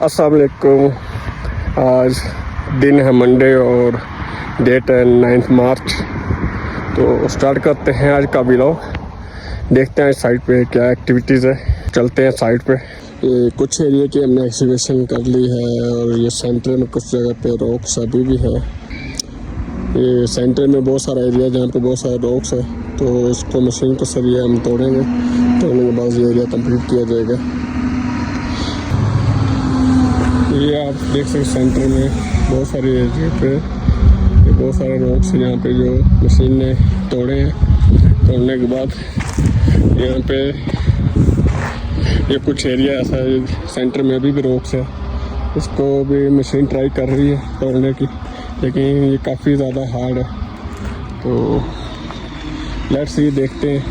अस्सलाम वालेकुम। आज दिन है मंडे और डेट है 9 मार्च। तो स्टार्ट करते हैं आज का व्लॉग। देखते हैं साइट पे क्या एक्टिविटीज़ है, चलते हैं साइट पे। ये कुछ एरिया की हमने एक्सीबिशन कर ली है और ये सेंटर में कुछ जगह पे रॉक्स अभी भी है। ये सेंटर में बहुत सारा एरिया जहाँ पे बहुत सारे रॉक्स है, तो इसको मशीन के जरिए हम तोड़ेंगे। तोड़ने के बाद ये एरिया कंप्लीट किया जाएगा। ये आप देख सकते सेंटर में बहुत सारे एरिया पे ये बहुत सारे रॉक्स हैं यहाँ पे जो मशीन ने तोड़े हैं। तोड़ने के बाद यहाँ पे ये कुछ एरिया ऐसा है सेंटर में अभी भी रॉक्स है, इसको भी मशीन ट्राई कर रही है तोड़ने की, लेकिन ये काफ़ी ज़्यादा हार्ड है। तो लेट्स सी, देखते हैं।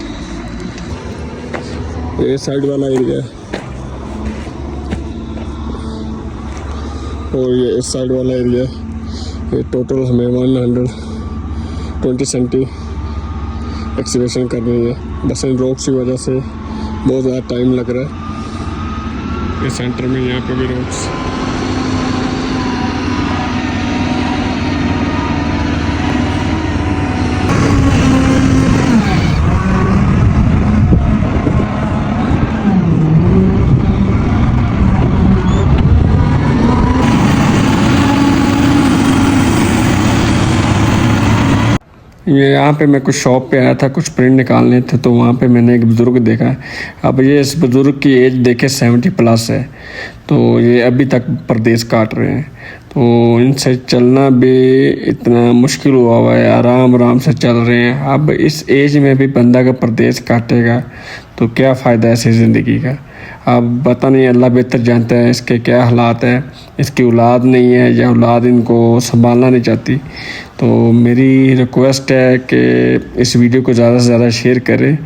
ये साइड वाला एरिया है और ये इस साइड वाला एरिया है। ये टोटल हमें 120 सेंटी एक्सीवेशन करनी है। बस इन रॉक्स की वजह से बहुत ज़्यादा टाइम लग रहा है। ये सेंटर में यहाँ पे भी रॉक्स। ये यहाँ पे मैं कुछ शॉप पे आया था, कुछ प्रिंट निकालने थे, तो वहाँ पे मैंने एक बुज़ुर्ग देखा है। अब ये इस बुज़ुर्ग की एज देखे 70+ है, तो ये अभी तक परदेश काट रहे हैं। तो इनसे चलना भी इतना मुश्किल हुआ है, आराम आराम से चल रहे हैं। अब इस एज में भी बंदा का परदेश काटेगा तो क्या फ़ायदा है ऐसी ज़िंदगी का। अब पता नहीं, अल्लाह बेहतर जानता है इसके क्या हालात है। इसकी औलाद नहीं है या औलाद इनको संभालना नहीं चाहती। तो मेरी रिक्वेस्ट है कि इस वीडियो को ज़्यादा से ज़्यादा शेयर करें,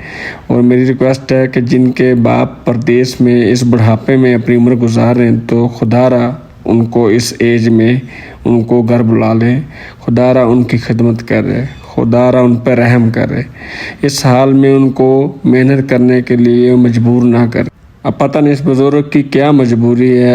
और मेरी रिक्वेस्ट है कि जिनके बाप परदेश में इस बुढ़ापे में अपनी उम्र गुजार रहे हैं, तो खुदारा उनको इस एज में उनको घर बुला लें। खुदारा उनकी खिदमत करे, खुदारा उन पर रहम करे। इस हाल में उनको मेहनत करने के लिए मजबूर ना करे। अब पता नहीं इस बुज़ुर्ग की क्या मजबूरी है।